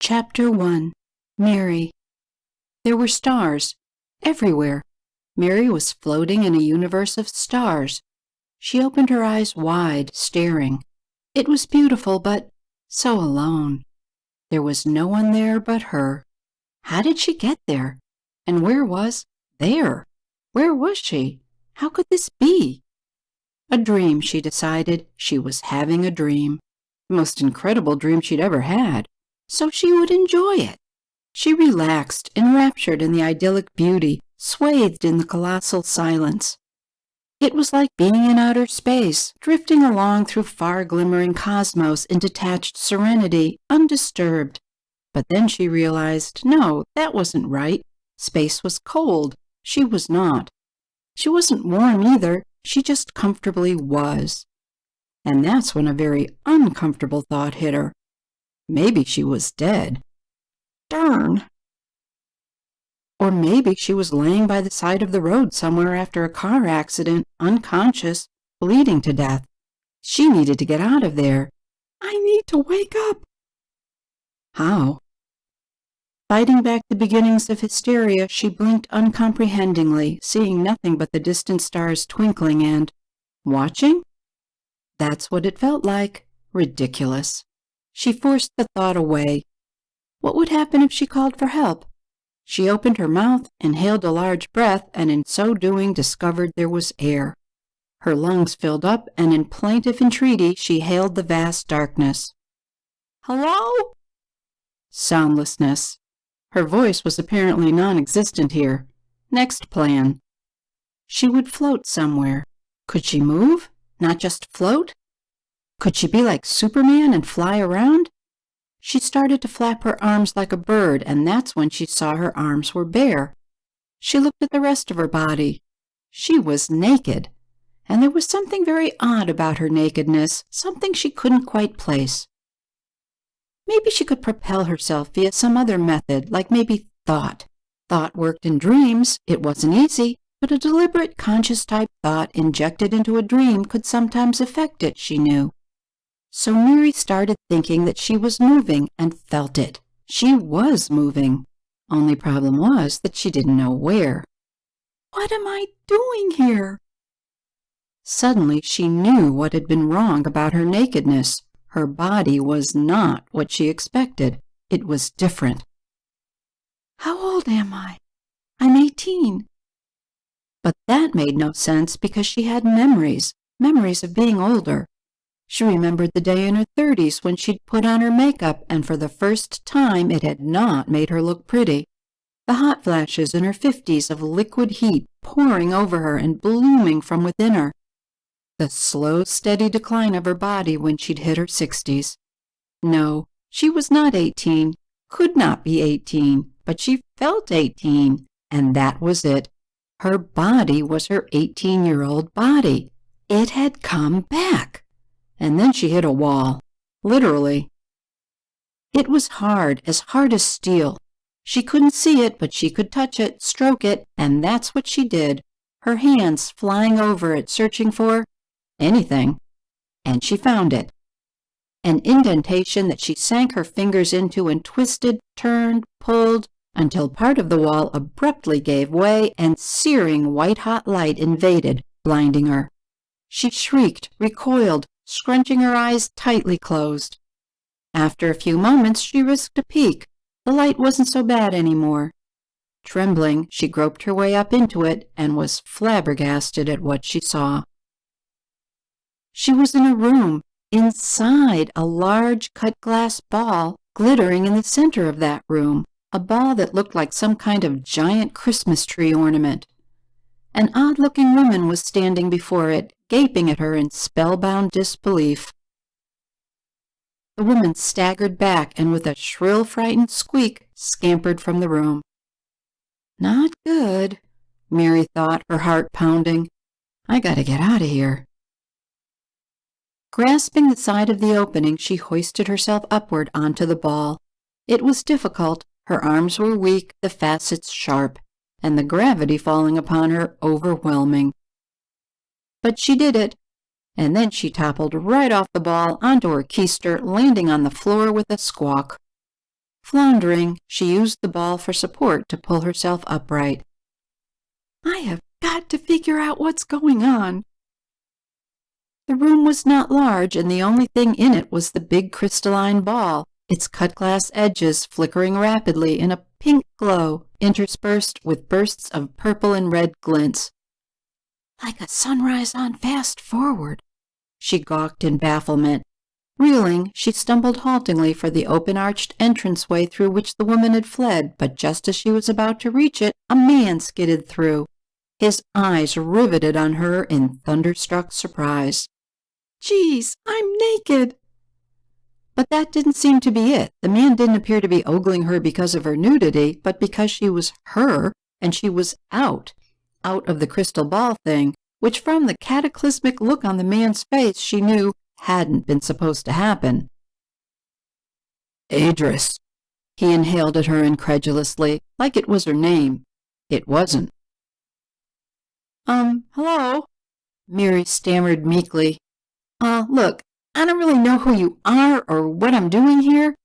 Chapter 1. Miri. There were stars everywhere. Miri was floating in a universe of stars. She opened her eyes wide, staring. It was beautiful, but so alone. There was no one there but her. How did she get there? And where was there? Where was she? How could this be? A dream, she decided. She was having a dream. The most incredible dream she'd ever had. So she would enjoy it. She relaxed, enraptured in the idyllic beauty, swathed in the colossal silence. It was like being in outer space, drifting along through far-glimmering cosmos in detached serenity, undisturbed. But then she realized, no, that wasn't right. Space was cold. She was not. She wasn't warm either. She just comfortably was. And that's when a very uncomfortable thought hit her. Maybe she was dead. Darn! Or maybe she was laying by the side of the road somewhere after a car accident, unconscious, bleeding to death. She needed to get out of there. I need to wake up. How? Fighting back the beginnings of hysteria, she blinked uncomprehendingly, seeing nothing but the distant stars twinkling and... watching? That's what it felt like. Ridiculous. She forced the thought away. What would happen if she called for help? She opened her mouth, inhaled a large breath, and in so doing discovered there was air. Her lungs filled up, and in plaintive entreaty she hailed the vast darkness. Hello? Soundlessness. Her voice was apparently non-existent here. Next plan. She would float somewhere. Could she move? Not just float? Could she be like Superman and fly around? She started to flap her arms like a bird, and that's when she saw her arms were bare. She looked at the rest of her body. She was naked, and there was something very odd about her nakedness, something she couldn't quite place. Maybe she could propel herself via some other method, like maybe thought. Thought worked in dreams. It wasn't easy, but a deliberate, conscious-type thought injected into a dream could sometimes affect it, she knew. So Miri started thinking that she was moving and felt it. She was moving. Only problem was that she didn't know where. What am I doing here? Suddenly she knew what had been wrong about her nakedness. Her body was not what she expected. It was different. How old am I? I'm 18. But that made no sense because she had memories of being older. She remembered the day in her 30s when she'd put on her makeup, and for the first time it had not made her look pretty. The hot flashes in her 50s of liquid heat pouring over her and blooming from within her. The slow, steady decline of her body when she'd hit her 60s. No, she was not 18, could not be 18, but she felt 18, and that was it. Her body was her 18-year-old body. It had come back. And then she hit a wall. Literally. It was hard as steel. She couldn't see it, but she could touch it, stroke it, and that's what she did, her hands flying over it, searching for anything. And she found it. An indentation that she sank her fingers into and twisted, turned, pulled, until part of the wall abruptly gave way and searing white-hot light invaded, blinding her. She shrieked, recoiled, scrunching her eyes tightly closed. After a few moments, she risked a peek. The light wasn't so bad anymore. Trembling, she groped her way up into it and was flabbergasted at what she saw. She was in a room, inside a large cut-glass ball, glittering in the center of that room, a ball that looked like some kind of giant Christmas tree ornament. An odd-looking woman was standing before it, gaping at her in spellbound disbelief. The woman staggered back and with a shrill, frightened squeak, scampered from the room. Not good, Miri thought, her heart pounding. I gotta get out of here. Grasping the side of the opening, she hoisted herself upward onto the ball. It was difficult. Her arms were weak, the facets sharp, and the gravity falling upon her overwhelming. But she did it, and then she toppled right off the ball onto her keister, landing on the floor with a squawk. Floundering, she used the ball for support to pull herself upright. I have got to figure out what's going on. The room was not large, and the only thing in it was the big crystalline ball, its cut-glass edges flickering rapidly in a pink glow interspersed with bursts of purple and red glints. Like a sunrise on fast forward, she gawked in bafflement. Reeling, she stumbled haltingly for the open-arched entranceway through which the woman had fled, but just as she was about to reach it, a man skidded through, his eyes riveted on her in thunderstruck surprise. Geez, I'm naked! But that didn't seem to be it. The man didn't appear to be ogling her because of her nudity, but because she was her, and she was out of the crystal ball thing, which from the cataclysmic look on the man's face she knew hadn't been supposed to happen. Adris. He inhaled at her incredulously, like it was her name. It wasn't. Hello? Miri stammered meekly. Look, I don't really know who you are or what I'm doing here.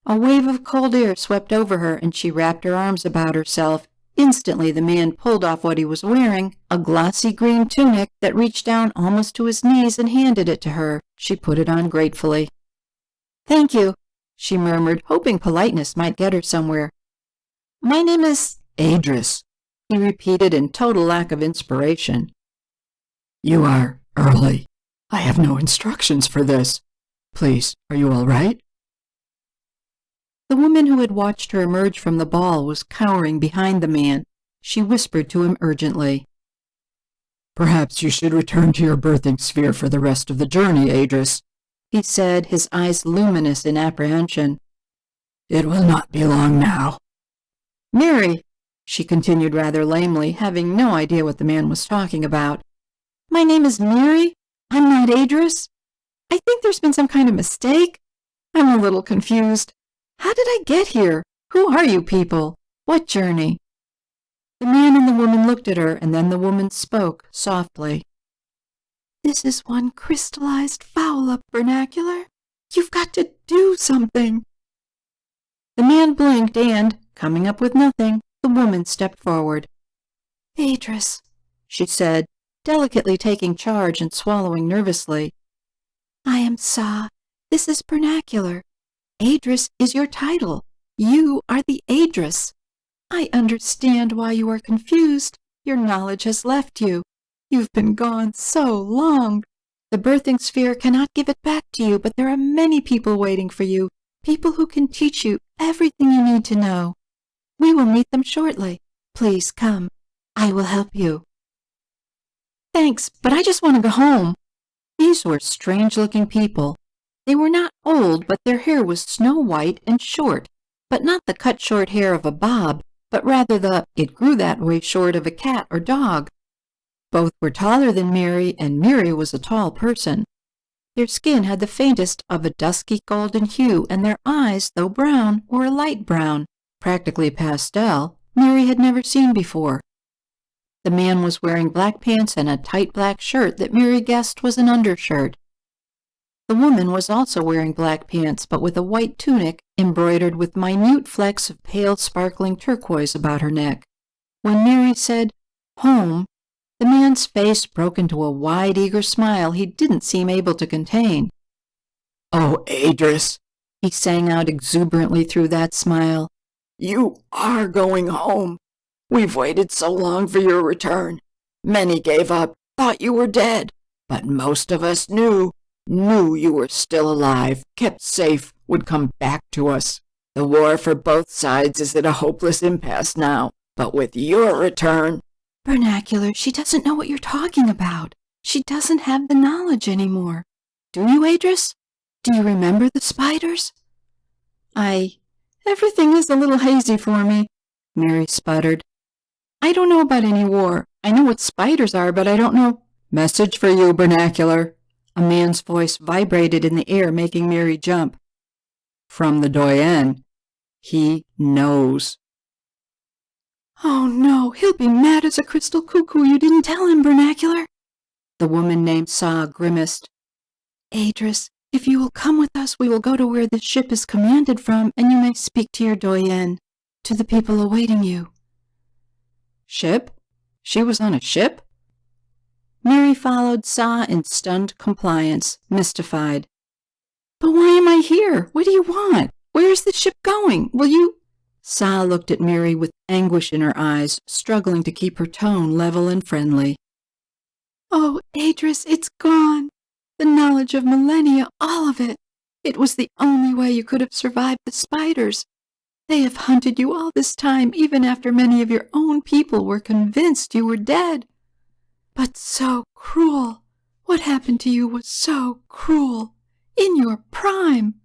A wave of cold air swept over her, and she wrapped her arms about herself. Instantly the man pulled off what he was wearing, a glossy green tunic that reached down almost to his knees, and handed it to her. She put it on gratefully. Thank you, she murmured, hoping politeness might get her somewhere. My name is Adris, he repeated in total lack of inspiration. You are early. I have no instructions for this. Please, are you all right? The woman who had watched her emerge from the ball was cowering behind the man. She whispered to him urgently. Perhaps you should return to your birthing sphere for the rest of the journey, Adris, he said, his eyes luminous in apprehension. It will not be long now. Miri, she continued rather lamely, having no idea what the man was talking about. My name is Miri. I'm not Adris. I think there's been some kind of mistake. I'm a little confused. How did I get here? Who are you people? What journey? The man and the woman looked at her, and then the woman spoke softly. This is one crystallized foul-up vernacular. You've got to do something. The man blinked and, coming up with nothing, the woman stepped forward. Adris, she said, delicately taking charge and swallowing nervously. I am Sa. This is vernacular. Adris is your title. You are the Adris. I understand why you are confused. Your knowledge has left you. You've been gone so long. The birthing sphere cannot give it back to you, but there are many people waiting for you, people who can teach you everything you need to know. We will meet them shortly. Please come. I will help you. Thanks, but I just want to go home. These were strange-looking people. They were not old, but their hair was snow-white and short, but not the cut-short hair of a bob, but rather the it-grew-that-way short of a cat or dog. Both were taller than Miri, and Miri was a tall person. Their skin had the faintest of a dusky golden hue, and their eyes, though brown, were a light brown, practically pastel, Miri had never seen before. The man was wearing black pants and a tight black shirt that Miri guessed was an undershirt. The woman was also wearing black pants, but with a white tunic embroidered with minute flecks of pale sparkling turquoise about her neck. When Miri said, "Home," the man's face broke into a wide, eager smile he didn't seem able to contain. "Oh, Adris," he sang out exuberantly through that smile. "You are going home. We've waited so long for your return. Many gave up, thought you were dead, but most of us knew you were still alive, kept safe, would come back to us. The war for both sides is at a hopeless impasse now, but with your return—" Vernacular, she doesn't know what you're talking about. She doesn't have the knowledge anymore. Do you, Adris? Do you remember the spiders? Everything is a little hazy for me, Miri sputtered. I don't know about any war. I know what spiders are, but I don't know— Message for you, Vernacular. A man's voice vibrated in the air, making Miri jump. From the doyen. He knows. Oh no, he'll be mad as a crystal cuckoo you didn't tell him, Vernacular. The woman named Sa grimaced. Adris, If you will come with us, we will go to where the ship is commanded from, and you may speak to your doyen, to the people awaiting you." Ship? She was on a ship? Miri followed Sa in stunned compliance, mystified. "But why am I here? What do you want? Where is the ship going? Will you—" Sa looked at Miri with anguish in her eyes, struggling to keep her tone level and friendly. "Oh, Adris, it's gone. The knowledge of millennia, all of it. It was the only way you could have survived the spiders. They have hunted you all this time, even after many of your own people were convinced you were dead. But so cruel. What happened to you was so cruel. In your prime.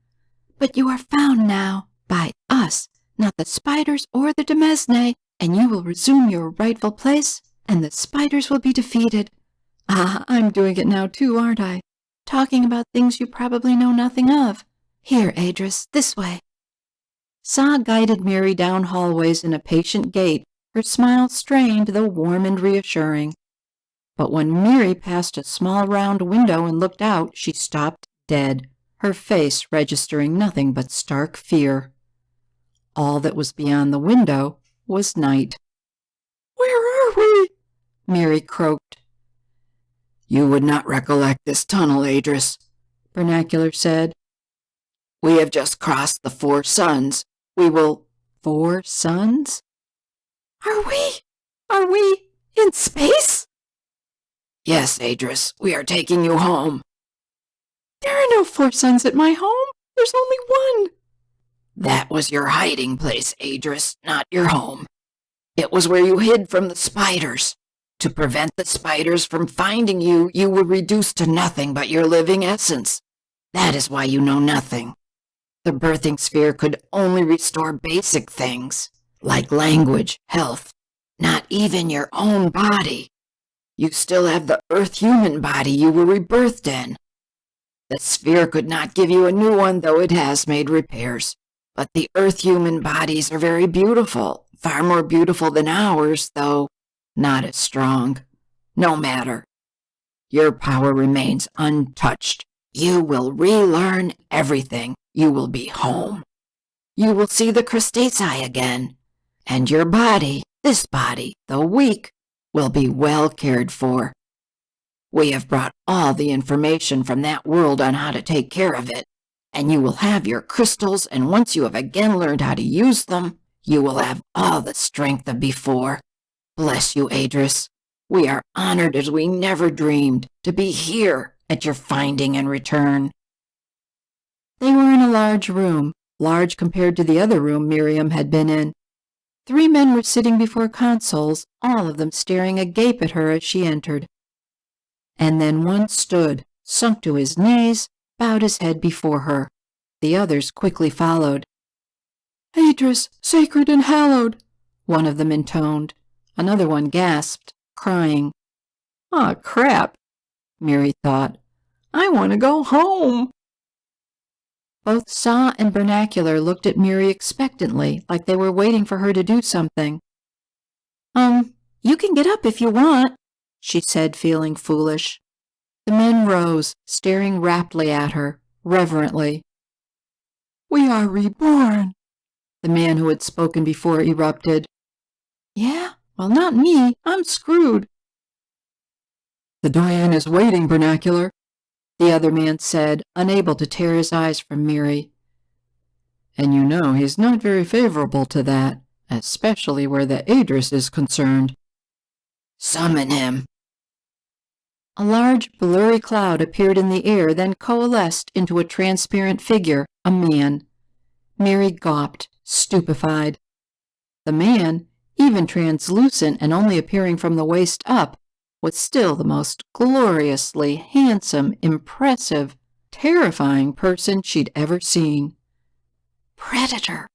But you are found now, by us, not the spiders or the Demesne, and you will resume your rightful place, and the spiders will be defeated. Ah, I'm doing it now too, aren't I? Talking about things you probably know nothing of. Here, Adris, this way." Sa guided Miri down hallways in a patient gait, her smile strained though warm and reassuring. But when Miri passed a small round window and looked out, she stopped dead, her face registering nothing but stark fear. All that was beyond the window was night. "Where are we?" Miri croaked. "You would not recollect this tunnel, Adris," Vernacular said. "We have just crossed the 4 suns. We will—" 4 suns? Are we in space?" "Yes, Adris, we are taking you home." "There are no 4 suns at my home. There's only one." "That was your hiding place, Adris, not your home. It was where you hid from the spiders. To prevent the spiders from finding you, you were reduced to nothing but your living essence. That is why you know nothing. The birthing sphere could only restore basic things, like language, health, not even your own body. You still have the Earth-human body you were rebirthed in. The sphere could not give you a new one, though it has made repairs. But the Earth-human bodies are very beautiful, far more beautiful than ours, though not as strong. No matter. Your power remains untouched. You will relearn everything. You will be home. You will see the Crustacea again. And your body, this body, though weak, will be well cared for. We have brought all the information from that world on how to take care of it, and you will have your crystals, and once you have again learned how to use them, you will have all the strength of before. Bless you, Adris. We are honored as we never dreamed to be here at your finding and return." They were in a large room, large compared to the other room Miriam had been in. 3 men were sitting before consoles, all of them staring agape at her as she entered. And then one stood, sunk to his knees, bowed his head before her. The others quickly followed. "Adris, sacred and hallowed," one of them intoned. Another one gasped, crying. "Aw, crap," Miri thought. "I want to go home." Both Sa and Vernacular looked at Miri expectantly, like they were waiting for her to do something. You can get up if you want," she said, feeling foolish. The men rose, staring raptly at her, reverently. "We are reborn," the man who had spoken before erupted. "Yeah? Well, not me. I'm screwed." "The doyen is waiting, Vernacular," the other man said, unable to tear his eyes from Miri. "And you know he's not very favorable to that, especially where the Adris is concerned." "Summon him." A large, blurry cloud appeared in the air, then coalesced into a transparent figure, a man. Miri gawped, stupefied. The man, even translucent and only appearing from the waist up, was still the most gloriously handsome, impressive, terrifying person she'd ever seen. Predator!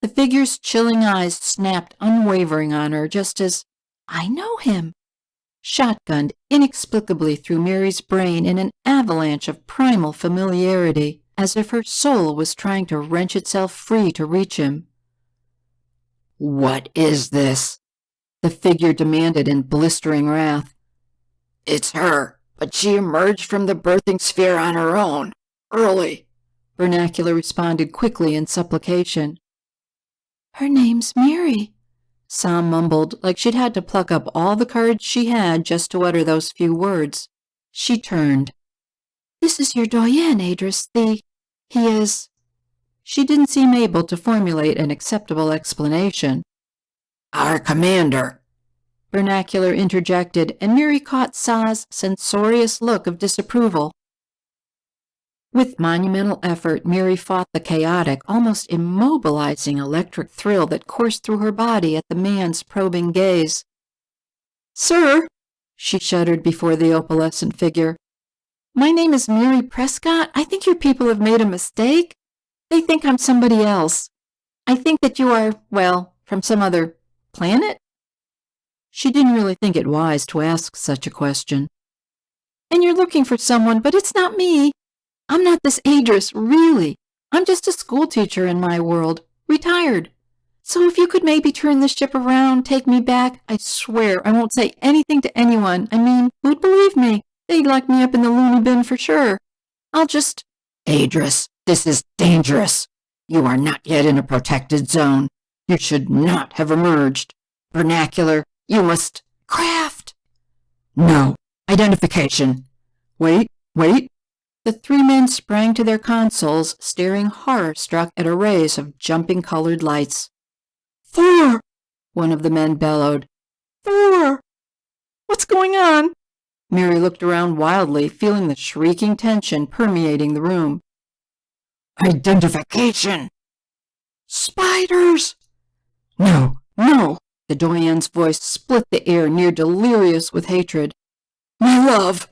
The figure's chilling eyes snapped unwavering on her, just as, "I know him," shotgunned inexplicably through Miri's brain in an avalanche of primal familiarity, as if her soul was trying to wrench itself free to reach him. "What is this?" the figure demanded in blistering wrath. "It's her, but she emerged from the birthing sphere on her own, early. Vernacular responded quickly in supplication. Her name's Miri, Sam mumbled, like she'd had to pluck up all the courage she had just to utter those few words. She turned. This is your doyen, Adris. He is... She didn't seem able to formulate an acceptable explanation. Our commander, Vernacular interjected, and Miri caught Sa's censorious look of disapproval. With monumental effort, Miri fought the chaotic, almost immobilizing electric thrill that coursed through her body at the man's probing gaze. Sir, she shuddered before the opalescent figure. My name is Miri Prescott. I think your people have made a mistake. They think I'm somebody else. I think that you are, well, from some other planet? She didn't really think it wise to ask such a question. And you're looking for someone, but it's not me. I'm not this Adris, really. I'm just a schoolteacher in my world, retired. So if you could maybe turn the ship around, take me back, I swear I won't say anything to anyone. I mean, who'd believe me? They'd lock me up in the loony bin for sure. I'll just... Adris, this is dangerous. You are not yet in a protected zone. You should not have emerged. Vernacular, you must... Craft! No. Identification. Wait. The three men sprang to their consoles, staring horror-struck at arrays of jumping colored lights. Thor! One of the men bellowed. Thor! What's going on? Miri looked around wildly, feeling the shrieking tension permeating the room. Identification! Spiders! No! The doyen's voice split the air, near delirious with hatred. My love!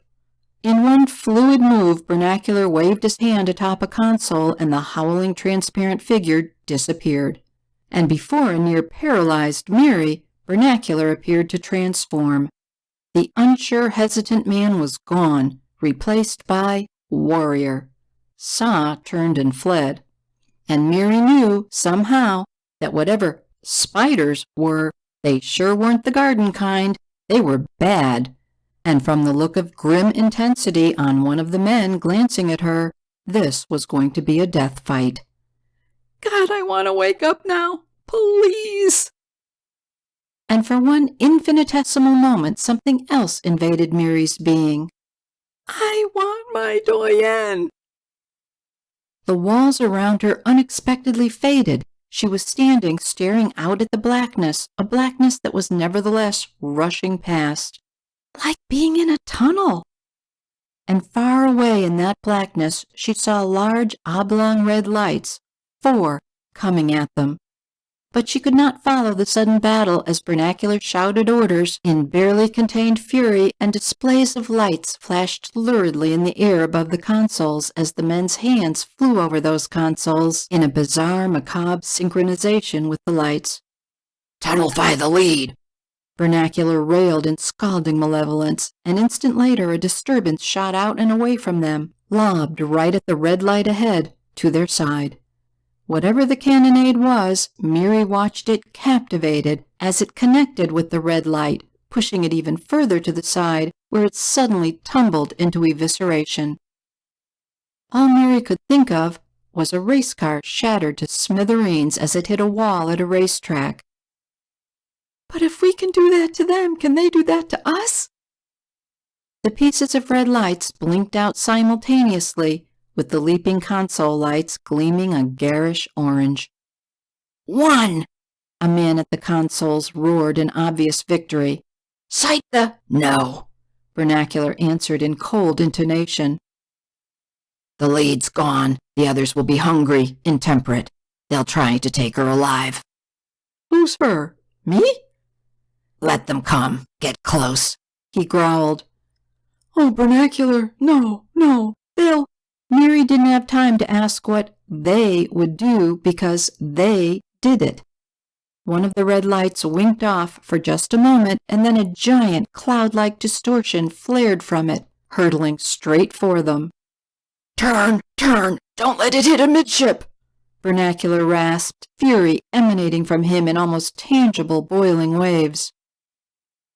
In one fluid move, Vernacular waved his hand atop a console, and the howling transparent figure disappeared. And before a near paralyzed Miri, Vernacular appeared to transform. The unsure, hesitant man was gone, replaced by warrior. Sa turned and fled. And Miri knew, somehow, that whatever spiders were, they sure weren't the garden kind. They were bad. And from the look of grim intensity on one of the men glancing at her, this was going to be a death fight. God, I want to wake up now. Please. And for one infinitesimal moment, something else invaded Miri's being. I want my doyen. The walls around her unexpectedly faded. She was standing, staring out at the blackness, a blackness that was nevertheless rushing past. Like being in a tunnel. And far away in that blackness, she saw large oblong red lights, 4, coming at them. But she could not follow the sudden battle as Vernacular shouted orders in barely contained fury, and displays of lights flashed luridly in the air above the consoles as the men's hands flew over those consoles in a bizarre, macabre synchronization with the lights. Tunnelify the lead! Vernacular railed in scalding malevolence. An instant later, a disturbance shot out and away from them, lobbed right at the red light ahead, to their side. Whatever the cannonade was, Miri watched it captivated as it connected with the red light, pushing it even further to the side, where it suddenly tumbled into evisceration. All Miri could think of was a race car shattered to smithereens as it hit a wall at a racetrack. But if we can do that to them, can they do that to us? The pieces of red lights blinked out simultaneously, with the leaping console lights gleaming a garish orange. 1! A man at the consoles roared in obvious victory. Sight the... No! Vernacular answered in cold intonation. The lead's gone. The others will be hungry, intemperate. They'll try to take her alive. Who's her? Me? Let them come. Get close. He growled. Oh, Vernacular, no, they'll... Miri didn't have time to ask what they would do because they did it. One of the red lights winked off for just a moment, and then a giant cloud-like distortion flared from it, hurtling straight for them. Turn! Don't let it hit amidship! Vernacular rasped, fury emanating from him in almost tangible boiling waves.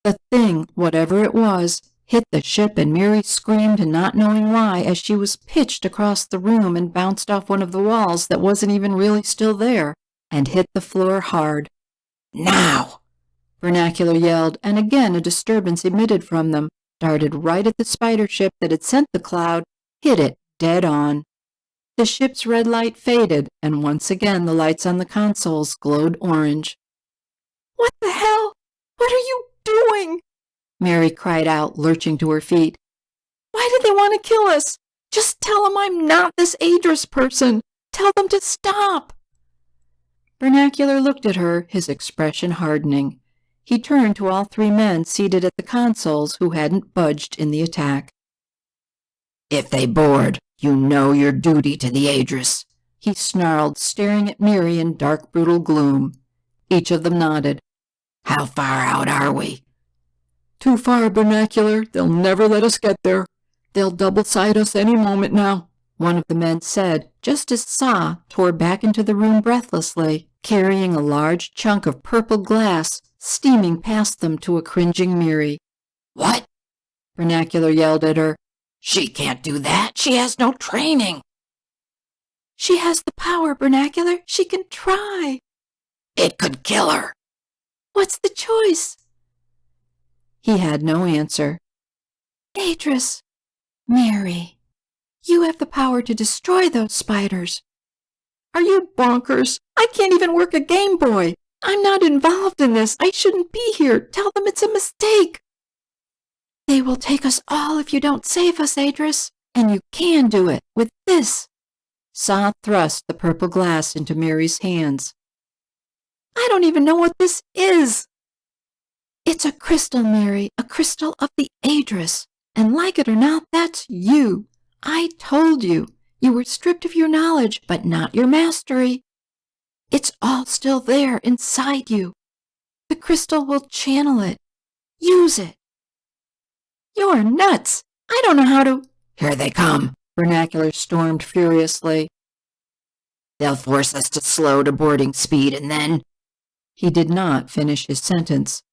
The thing, whatever it was, hit the ship, and Miri screamed, not knowing why, as she was pitched across the room and bounced off one of the walls that wasn't even really still there, and hit the floor hard. Now! Vernacular yelled, and again a disturbance emitted from them, darted right at the spider ship that had sent the cloud, hit it dead on. The ship's red light faded, and once again the lights on the consoles glowed orange. What the hell? What are you doing? Miri cried out, lurching to her feet. Why did they want to kill us? Just tell them I'm not this Adris person. Tell them to stop. Vernacular looked at her, his expression hardening. He turned to all three men seated at the consoles who hadn't budged in the attack. If they board, you know your duty to the Adris, he snarled, staring at Miri in dark, brutal gloom. Each of them nodded. How far out are we? Too far, Vernacular. They'll never let us get there. They'll double-side us any moment now, one of the men said, just as Sa tore back into the room breathlessly, carrying a large chunk of purple glass, steaming past them to a cringing Miri. What? Vernacular yelled at her. She can't do that. She has no training. She has the power, Vernacular. She can try. It could kill her. What's the choice? He had no answer. Adris, Miri, you have the power to destroy those spiders. Are you bonkers? I can't even work a Game Boy. I'm not involved in this. I shouldn't be here. Tell them it's a mistake. They will take us all if you don't save us, Adris. And you can do it with this. Sa thrust the purple glass into Miri's hands. I don't even know what this is. It's a crystal, Miri, a crystal of the Adris. And like it or not, that's you. I told you. You were stripped of your knowledge, but not your mastery. It's all still there inside you. The crystal will channel it. Use it. You're nuts. I don't know how to... Here they come, Vernacular stormed furiously. They'll force us to slow to boarding speed and then... He did not finish his sentence.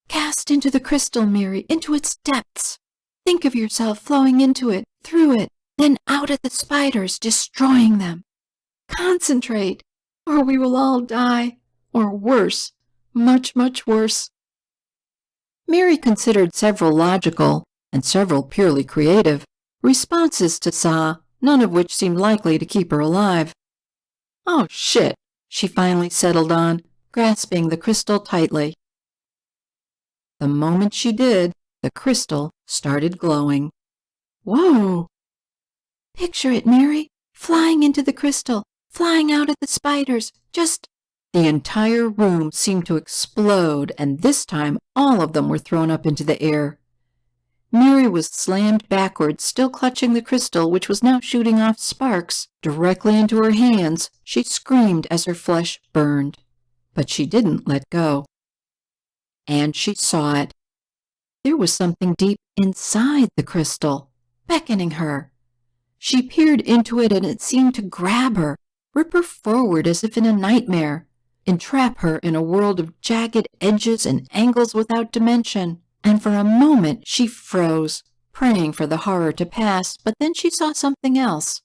Cast into the crystal, Miri, into its depths. Think of yourself flowing into it, through it, then out at the spiders, destroying them. Concentrate, or we will all die, or worse, much, much worse. Miri considered several logical, and several purely creative, responses to Sa, none of which seemed likely to keep her alive. Oh, shit, she finally settled on, grasping the crystal tightly. The moment she did, the crystal started glowing. Whoa! Picture it, Miri, flying into the crystal, flying out at the spiders, just... The entire room seemed to explode, and this time all of them were thrown up into the air. Miri was slammed backwards, still clutching the crystal, which was now shooting off sparks, directly into her hands. She screamed as her flesh burned. But she didn't let go. And she saw it. There was something deep inside the crystal, beckoning her. She peered into it, and it seemed to grab her, rip her forward as if in a nightmare, entrap her in a world of jagged edges and angles without dimension. And for a moment she froze, praying for the horror to pass, but then she saw something else.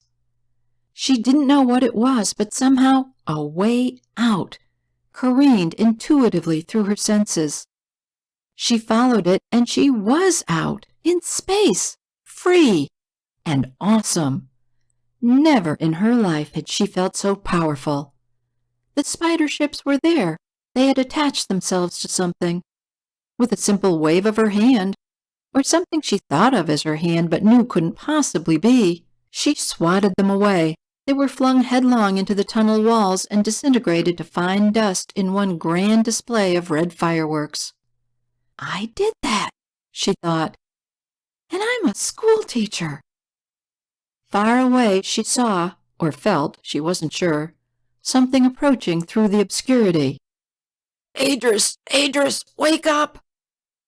She didn't know what it was, but somehow a way out careened intuitively through her senses. She followed it, and she was out, in space, free, and awesome. Never in her life had she felt so powerful. The spider ships were there. They had attached themselves to something. With a simple wave of her hand, or something she thought of as her hand but knew couldn't possibly be, she swatted them away. They were flung headlong into the tunnel walls and disintegrated to fine dust in one grand display of red fireworks. I did that, she thought, and I'm a schoolteacher. Far away she saw, or felt, she wasn't sure, something approaching through the obscurity. Adris, Adris, wake up!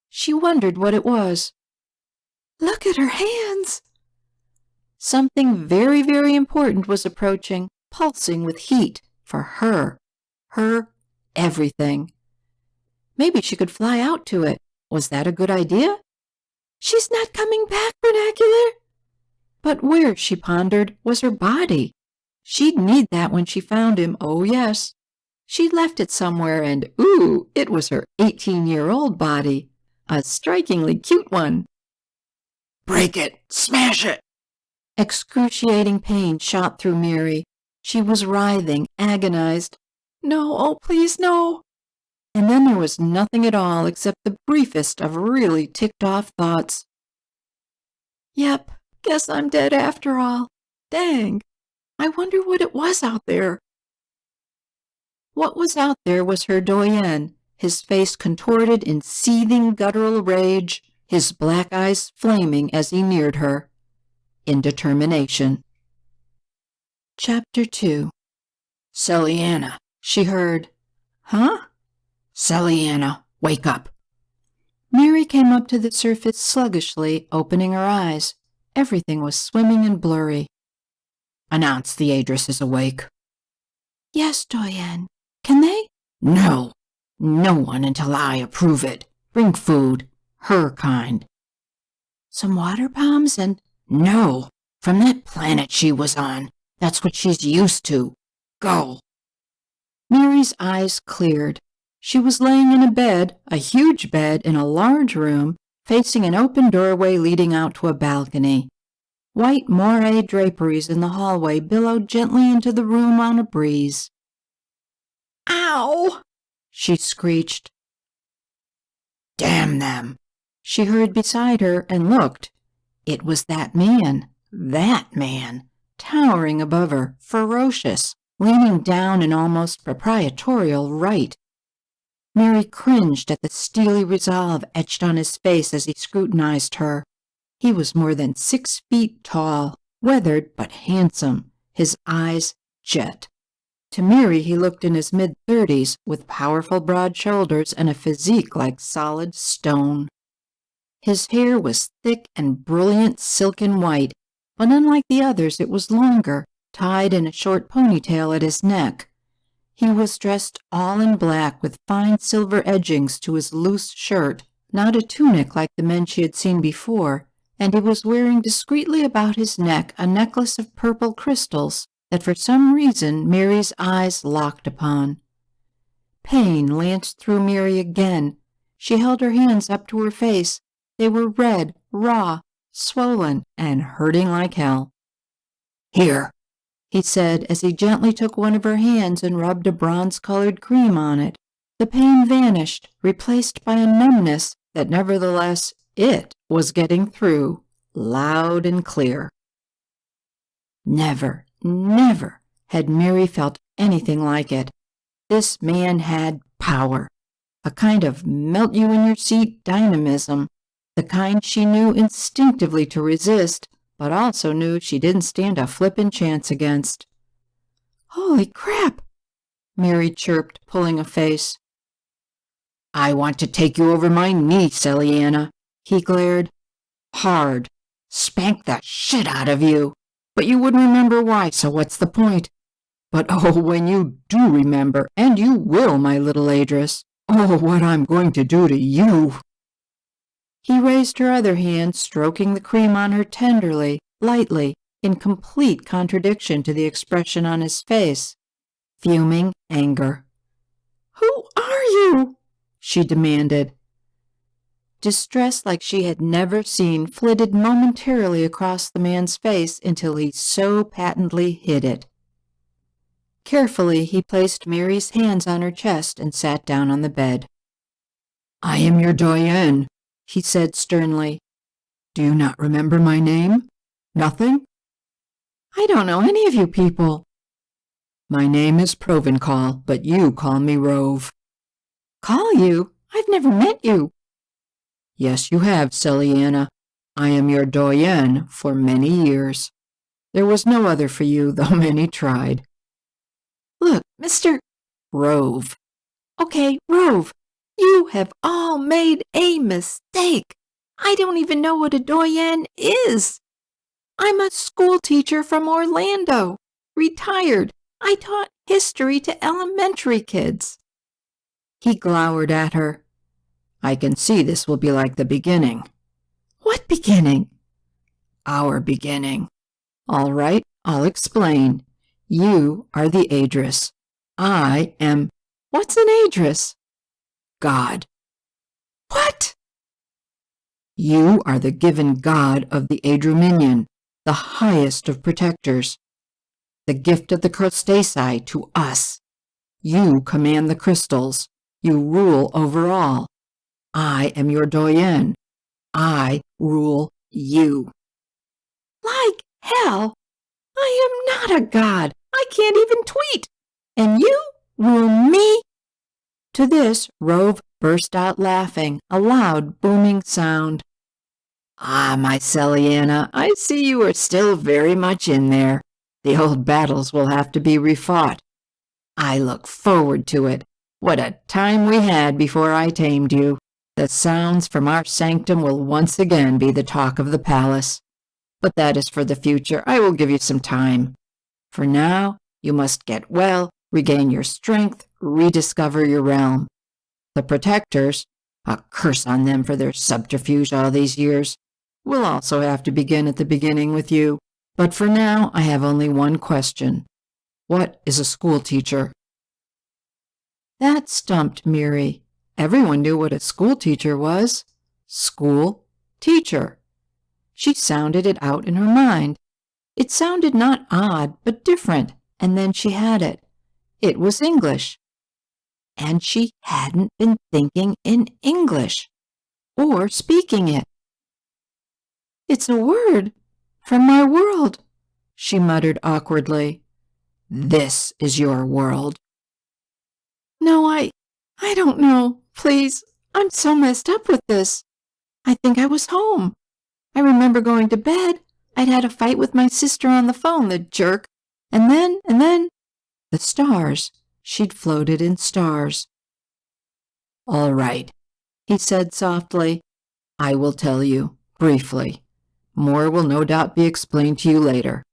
She wondered what it was. Look at her hands! Something very, very important was approaching, pulsing with heat for her. Her everything. Maybe she could fly out to it. Was that a good idea? She's not coming back, vernacular? But where, she pondered, was her body? She'd need that when she found him, oh yes. She'd left it somewhere and, ooh, it was her 18-year-old body. A strikingly cute one. Break it! Smash it! Excruciating pain shot through Miri. She was writhing, agonized. No, oh please, no. And then there was nothing at all except the briefest of really ticked-off thoughts. Yep, guess I'm dead after all. Dang, I wonder what it was out there. What was out there was her doyen, his face contorted in seething guttural rage, his black eyes flaming as he neared her. In determination. Chapter 2. Selliana, She heard. Huh? Selliana, wake up. Miri came up to the surface sluggishly, opening her eyes. Everything was swimming and blurry. Announce the Aedress is awake. Yes, doyen. Can they? No. No one until I approve it. Bring food. Her kind. Some water bombs and... No. From that planet she was on. That's what she's used to. Go. Miri's eyes cleared. She was laying in a bed, a huge bed in a large room, facing an open doorway leading out to a balcony. White moire draperies in the hallway billowed gently into the room on a breeze. Ow! She screeched. Damn them! She heard beside her and looked. It was that man, towering above her, ferocious, leaning down in almost proprietorial right. Miri cringed at the steely resolve etched on his face as he scrutinized her. He was more than 6 feet tall, weathered but handsome, his eyes jet. To Miri he looked in his mid-30s, with powerful broad shoulders and a physique like solid stone. His hair was thick and brilliant silken white, but unlike the others it was longer, tied in a short ponytail at his neck. He was dressed all in black with fine silver edgings to his loose shirt, not a tunic like the men she had seen before, and he was wearing discreetly about his neck a necklace of purple crystals that for some reason Miri's eyes locked upon. Pain lanced through Miri again. She held her hands up to her face. They were red, raw, swollen, and hurting like hell. Here, he said as he gently took one of her hands and rubbed a bronze-colored cream on it. The pain vanished, replaced by a numbness that nevertheless it was getting through, loud and clear. Never had Miri felt anything like it. This man had power, a kind of melt-you-in-your-seat dynamism, the kind she knew instinctively to resist, but also knew she didn't stand a flippin' chance against. Holy crap! Miri chirped, pulling a face. I want to take you over my knee, Selliana, he glared. Hard. Spank the shit out of you. But you wouldn't remember why, so what's the point? But oh, when you do remember, and you will, my little Aedress, oh, what I'm going to do to you. He raised her other hand, stroking the cream on her tenderly, lightly, in complete contradiction to the expression on his face. Fuming anger. Who are you? She demanded. Distress like she had never seen flitted momentarily across the man's face until he so patently hid it. Carefully, he placed Miri's hands on her chest and sat down on the bed. I am your doyen, he said sternly. Do you not remember my name? Nothing? I don't know any of you people. My name is Provencal, but you call me Rove. Call you? I've never met you. Yes, you have, Selliana. I am your doyen for many years. There was no other for you, though many tried. Look, Mr. Rove. Okay, Rove. You have all made a mistake. I don't even know what a doyen is. I'm a schoolteacher from Orlando, retired. I taught history to elementary kids. He glowered at her. I can see this will be like the beginning. What beginning? Our beginning. All right, I'll explain. You are the Adris. I am... What's an Adris? God. What? You are the given god of the Adrominion, the highest of protectors. The gift of the crustacea to us. You command the crystals. You rule over all. I am your doyen. I rule you. Like hell! I am not a god. I can't even tweet. And you rule me? To this, Rove burst out laughing, a loud, booming sound. Ah, my Celiana, I see you are still very much in there. The old battles will have to be refought. I look forward to it. What a time we had before I tamed you. The sounds from our sanctum will once again be the talk of the palace. But that is for the future. I will give you some time. For now, you must get well, regain your strength, rediscover your realm. The protectors, a curse on them for their subterfuge all these years, will also have to begin at the beginning with you. But for now, I have only one question. What is a schoolteacher? That stumped Miri. Everyone knew what a schoolteacher was. School teacher. She sounded it out in her mind. It sounded not odd, but different, and then she had it. It was English. And she hadn't been thinking in English, or speaking it. It's a word from my world, she muttered awkwardly. This is your world. No, I don't know. Please, I'm so messed up with this. I think I was home. I remember going to bed. I'd had a fight with my sister on the phone, the jerk. And then, the stars. She'd floated in stars. All right, he said softly. I will tell you, briefly. More will no doubt be explained to you later.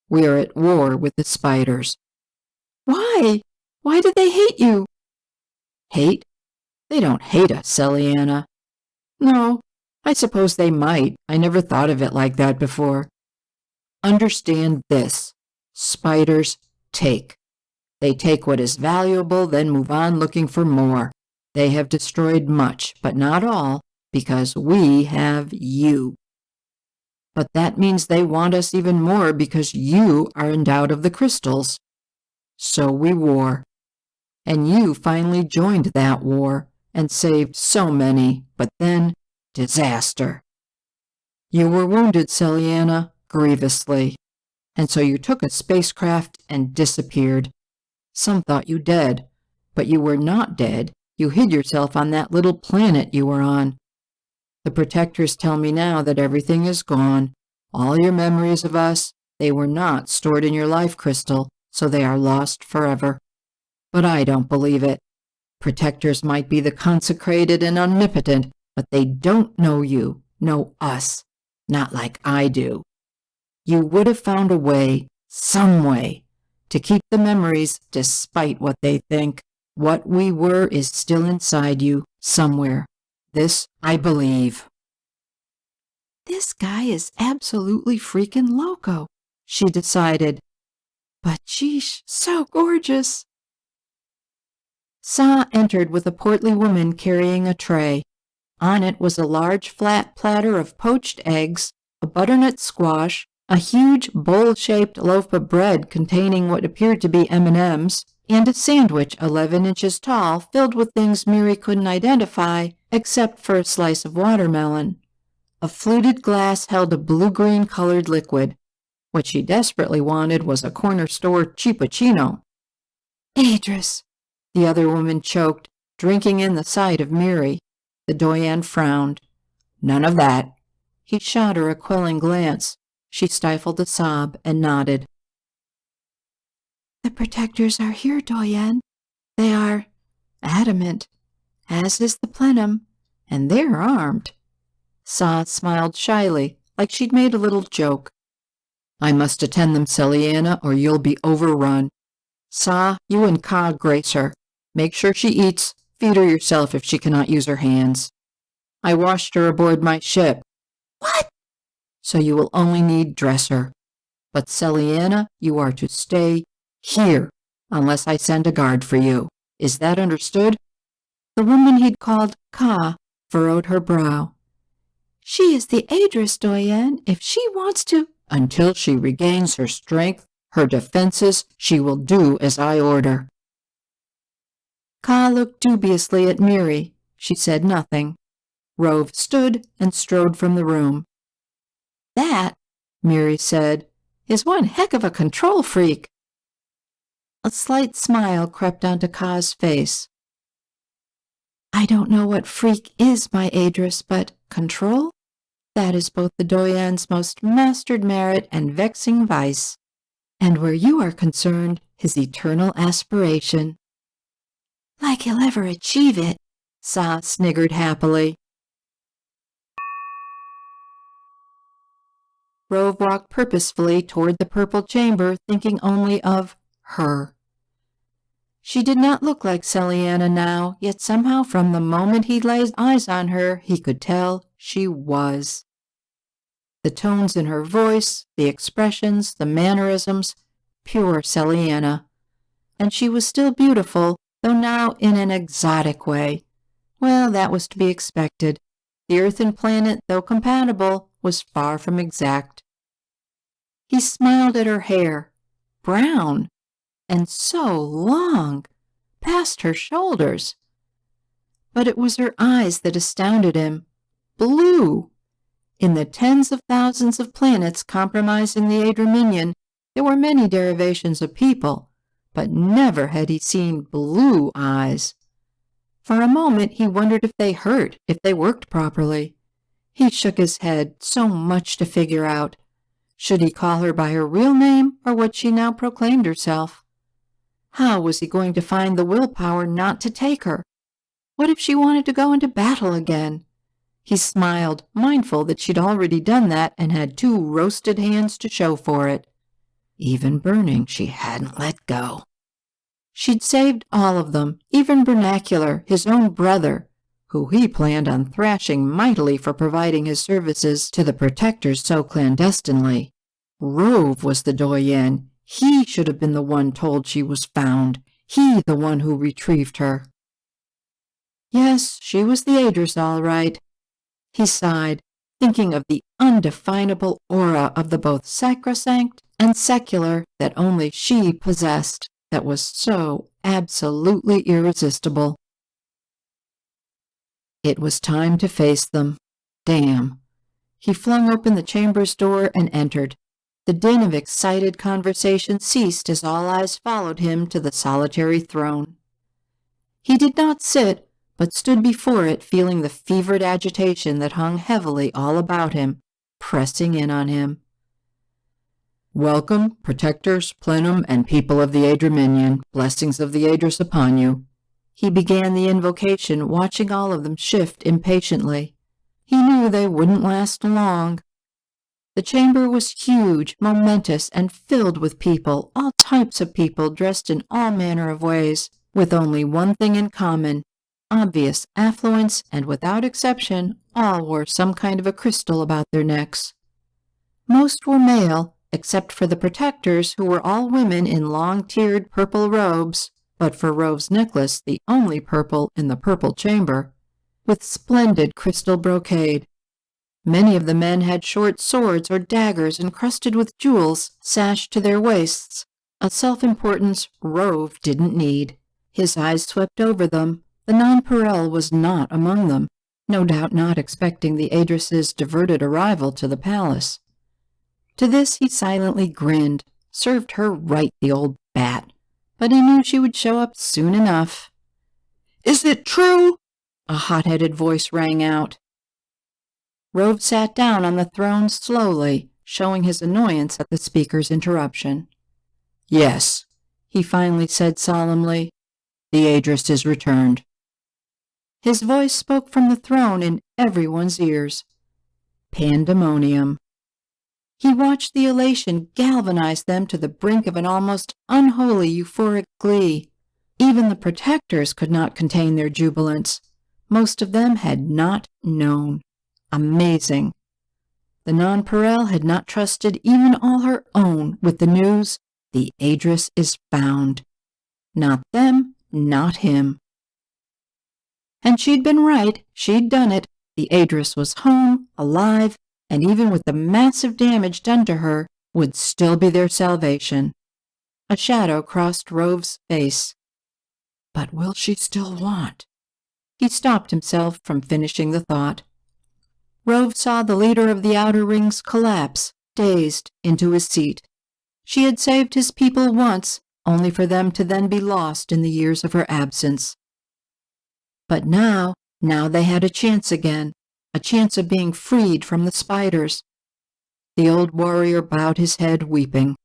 We are at war with the spiders. Why? Why do they hate you? Hate? They don't hate us, Celiana. No, I suppose they might. I never thought of it like that before. Understand this. Spiders take. They take what is valuable, then move on looking for more. They have destroyed much, but not all, because we have you. But that means they want us even more because you are endowed of the crystals. So we war. And you finally joined that war and saved so many, but then disaster. You were wounded, Celiana, grievously, and so you took a spacecraft and disappeared. Some thought you dead, but you were not dead. You hid yourself on that little planet you were on. The protectors tell me now that everything is gone. All your memories of us, they were not stored in your life crystal, so they are lost forever. But I don't believe it. Protectors might be the consecrated and omnipotent, but they don't know you, know us, not like I do. You would have found a way, some way, to keep the memories despite what they think. What we were is still inside you, somewhere. This I believe. This guy is absolutely freaking loco, she decided. But sheesh, so gorgeous. Sa entered with a portly woman carrying a tray. On it was a large flat platter of poached eggs, a butternut squash, a huge bowl-shaped loaf of bread containing what appeared to be M&Ms, and a sandwich 11 inches tall filled with things Miri couldn't identify except for a slice of watermelon. A fluted glass held a blue-green colored liquid. What she desperately wanted was a corner store chippuccino. Idris, the other woman choked, drinking in the sight of Miri. The doyen frowned. None of that. He shot her a quelling glance. She stifled a sob and nodded. The protectors are here, doyen. They are adamant, as is the plenum, and they're armed. Sa smiled shyly, like she'd made a little joke. I must attend them, Celiana, or you'll be overrun. Sa, you and Ka grace her. Make sure she eats. Feed her yourself if she cannot use her hands. I washed her aboard my ship. What? So you will only need dresser. But Celiana, you are to stay here, unless I send a guard for you. Is that understood? The woman he'd called Ka furrowed her brow. She is the Aedress, Doyen. If she wants to... Until she regains her strength, her defenses, she will do as I order. Ka looked dubiously at Miri. She said nothing. Rove stood and strode from the room. That, Miri said, is one heck of a control freak. A slight smile crept onto Ka's face. I don't know what freak is, my Aedress, but control? That is both the Doyen's most mastered merit and vexing vice, and where you are concerned, his eternal aspiration. Like he'll ever achieve it, Sa sniggered happily. Rove walked purposefully toward the purple chamber, thinking only of her. She did not look like Celiana now, yet somehow from the moment he laid eyes on her, he could tell she was. The tones in her voice, the expressions, the mannerisms, pure Celiana. And she was still beautiful, though now in an exotic way. Well, that was to be expected. The earthen planet, though compatible, was far from exact. He smiled at her hair, brown, and so long, past her shoulders. But it was her eyes that astounded him. Blue! In the tens of thousands of planets comprising the Adraminion, there were many derivations of people, but never had he seen blue eyes. For a moment he wondered if they hurt, if they worked properly. He shook his head, so much to figure out. Should he call her by her real name, or what she now proclaimed herself? How was he going to find the willpower not to take her? What if she wanted to go into battle again? He smiled, mindful that she'd already done that and had 2 roasted hands to show for it. Even burning, she hadn't let go. She'd saved all of them, even Vernacular, his own brother, who he planned on thrashing mightily for providing his services to the Protectors so clandestinely. Rove was the Doyen. He should have been the one told she was found. He the one who retrieved her. Yes, she was the Aedress, all right. He sighed, thinking of the undefinable aura of the both sacrosanct and secular that only she possessed, that was so absolutely irresistible. It was time to face them. Damn. He flung open the chamber's door and entered. The din of excited conversation ceased as all eyes followed him to the solitary throne. He did not sit, but stood before it, feeling the fevered agitation that hung heavily all about him, pressing in on him. Welcome, Protectors, Plenum, and people of the Adraminion, blessings of the Aedress upon you. He began the invocation, watching all of them shift impatiently. He knew they wouldn't last long. The chamber was huge, momentous, and filled with people, all types of people dressed in all manner of ways, with only one thing in common. Obvious affluence, and without exception, all wore some kind of a crystal about their necks. Most were male, except for the Protectors, who were all women in long-tiered purple robes, but for Rove's necklace the only purple in the purple chamber, with splendid crystal brocade. Many of the men had short swords or daggers encrusted with jewels sashed to their waists, a self-importance Rove didn't need. His eyes swept over them. The nonpareil was not among them, no doubt not expecting the Aedress's diverted arrival to the palace. To this he silently grinned. Served her right, the old bat. But he knew she would show up soon enough. Is it true? A hot-headed voice rang out. Rove sat down on the throne slowly, showing his annoyance at the speaker's interruption. Yes, he finally said solemnly. The Aedress is returned. His voice spoke from the throne in everyone's ears. Pandemonium. He watched the elation galvanize them to the brink of an almost unholy euphoric glee. Even the Protectors could not contain their jubilance. Most of them had not known. Amazing. The nonpareil had not trusted even all her own with the news, "The Aedrus is found." Not them, not him. And she'd been right. She'd done it. The Aedrus was home, alive, and even with the massive damage done to her, would still be their salvation. A shadow crossed Rove's face. But will she still want? He stopped himself from finishing the thought. Rove saw the leader of the outer rings collapse, dazed, into his seat. She had saved his people once, only for them to then be lost in the years of her absence. But now they had a chance again, a chance of being freed from the spiders. The old warrior bowed his head, weeping.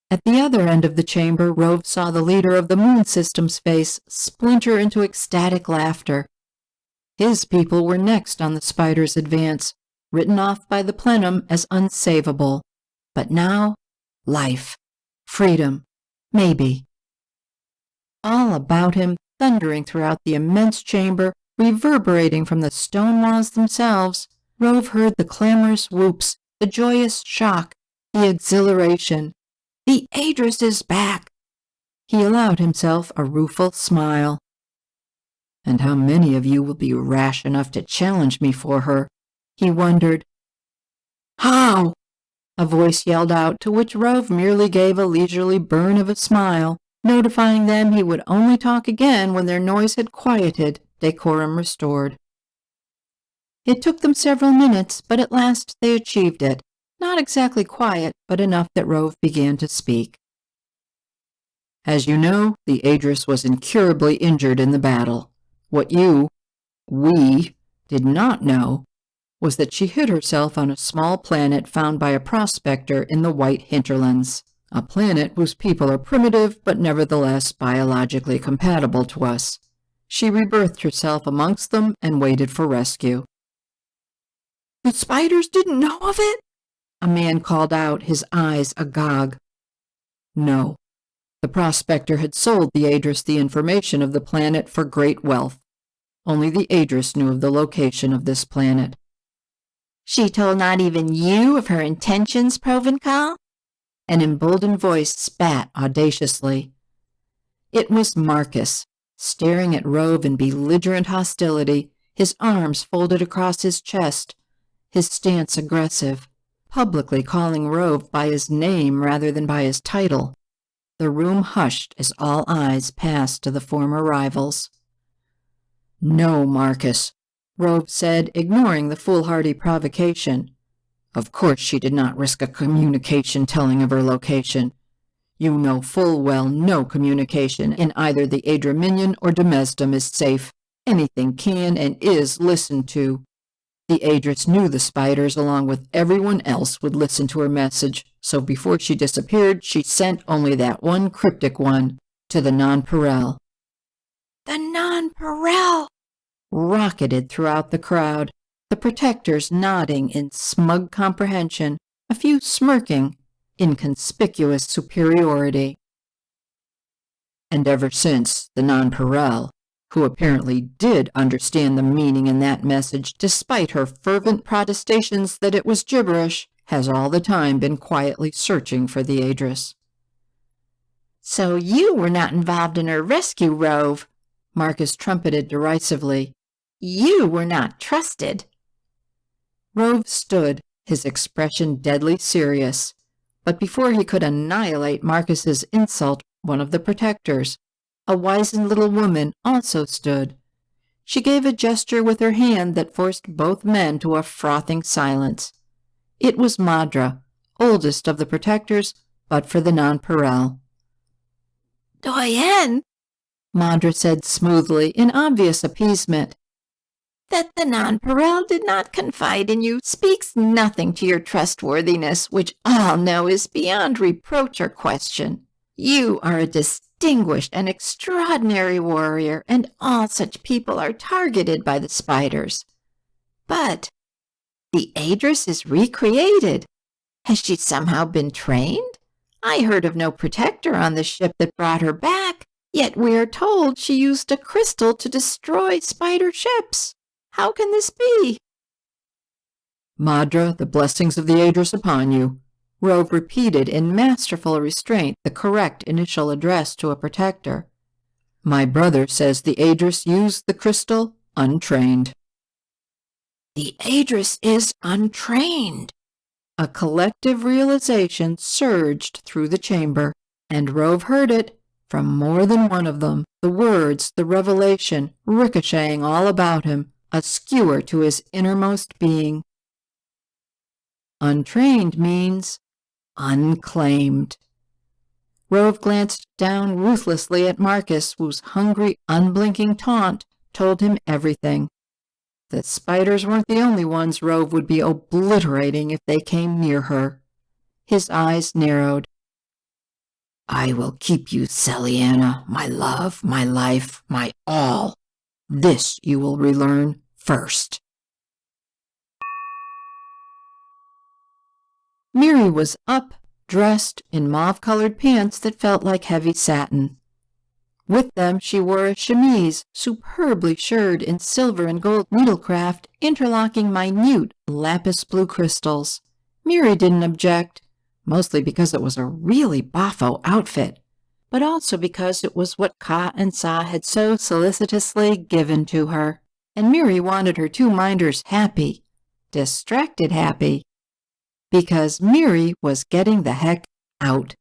At the other end of the chamber, Rove saw the leader of the moon system's face splinter into ecstatic laughter. His people were next on the spider's advance, written off by the plenum as unsavable. But now, life, freedom, maybe. All about him, thundering throughout the immense chamber, reverberating from the stone walls themselves, Rove heard the clamorous whoops, the joyous shock, the exhilaration. The Aedrus is back! He allowed himself a rueful smile. And how many of you will be rash enough to challenge me for her? He wondered. How? A voice yelled out, to which Rove merely gave a leisurely burn of a smile, notifying them he would only talk again when their noise had quieted, decorum restored. It took them several minutes, but at last they achieved it. Not exactly quiet, but enough that Rove began to speak. As you know, the Aedrus was incurably injured in the battle. What we, did not know was that she hid herself on a small planet found by a prospector in the White Hinterlands, a planet whose people are primitive but nevertheless biologically compatible to us. She rebirthed herself amongst them and waited for rescue. The spiders didn't know of it? A man called out, his eyes agog. No. The prospector had sold the Aedrus the information of the planet for great wealth. Only the Aedrus knew of the location of this planet. She told not even you of her intentions, Provencal? An emboldened voice spat audaciously. It was Marcus, staring at Rove in belligerent hostility, his arms folded across his chest, his stance aggressive, publicly calling Rove by his name rather than by his title. The room hushed as all eyes passed to the former rivals. No, Marcus, Rove said, ignoring the foolhardy provocation. Of course she did not risk a communication telling of her location. You know full well no communication in either the Adraminion or Domesdom is safe. Anything can and is listened to. The Aedrus knew the spiders, along with everyone else, would listen to her message, so before she disappeared, she sent only that one cryptic one to the nonpareil. The nonpareil! Rocketed throughout the crowd, the protectors nodding in smug comprehension, a few smirking in conspicuous superiority. And ever since, the nonpareil, who apparently did understand the meaning in that message despite her fervent protestations that it was gibberish, has all the time been quietly searching for the Aedrus. So you were not involved in her rescue, Rove, Marcus trumpeted derisively. You were not trusted. Rove stood, his expression deadly serious, but before he could annihilate Marcus's insult, one of the protectors, a wizened little woman, also stood. She gave a gesture with her hand that forced both men to a frothing silence. It was Madra, oldest of the protectors, but for the nonpareil. Doyen, Madra said smoothly, in obvious appeasement. That the nonpareil did not confide in you speaks nothing to your trustworthiness, which all know is beyond reproach or question. You are a distinguished and extraordinary warrior, and all such people are targeted by the spiders. But the Aedrus is recreated. Has she somehow been trained? I heard of no protector on the ship that brought her back, yet we are told she used a crystal to destroy spider ships. How can this be? Madra, the blessings of the Aedrus upon you. Rove repeated in masterful restraint the correct initial address to a protector. My brother says the Aedrus used the crystal untrained. The Aedrus is untrained. A collective realization surged through the chamber, and Rove heard it from more than one of them, the words, the revelation, ricocheting all about him, a skewer to his innermost being. Untrained means unclaimed. Rove glanced down ruthlessly at Marcus, whose hungry, unblinking taunt told him everything. The spiders weren't the only ones Rove would be obliterating if they came near her. His eyes narrowed. I will keep you, Celiana, my love, my life, my all. This you will relearn first. Miri was up, dressed in mauve-colored pants that felt like heavy satin. With them she wore a chemise superbly shirred in silver and gold needlecraft, interlocking minute lapis blue crystals. Miri didn't object, mostly because it was a really boffo outfit, but also because it was what Ka and Sa had so solicitously given to her, and Miri wanted her two minders happy, distracted happy, because Miri was getting the heck out.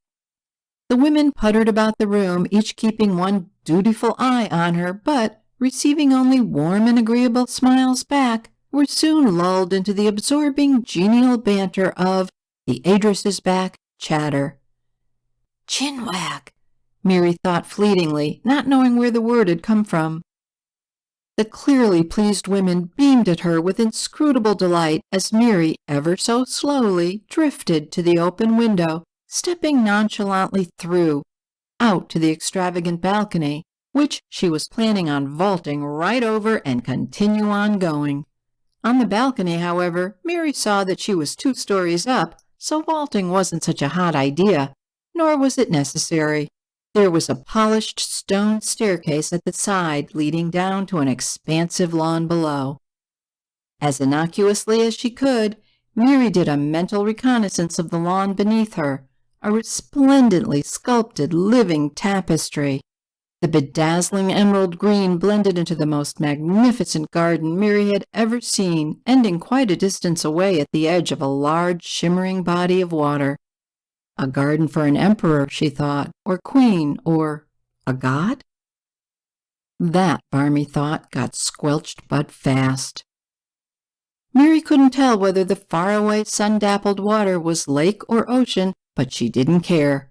The women puttered about the room, each keeping one dutiful eye on her, but, receiving only warm and agreeable smiles back, were soon lulled into the absorbing, genial banter of the Aedrus is back chatter. Chinwag, Miri thought fleetingly, not knowing where the word had come from. The clearly pleased women beamed at her with inscrutable delight as Miri, ever so slowly, drifted to the open window, stepping nonchalantly through, out to the extravagant balcony, which she was planning on vaulting right over and continue on going. On the balcony, however, Miri saw that she was 2 stories up, so vaulting wasn't such a hot idea, nor was it necessary. There was a polished stone staircase at the side leading down to an expansive lawn below. As innocuously as she could, Miri did a mental reconnaissance of the lawn beneath her, a resplendently sculpted living tapestry. The bedazzling emerald green blended into the most magnificent garden Miri had ever seen, ending quite a distance away at the edge of a large, shimmering body of water. A garden for an emperor, she thought, or queen, or a god? That, Barmy thought, got squelched but fast. Miri couldn't tell whether the faraway sun-dappled water was lake or ocean, but she didn't care.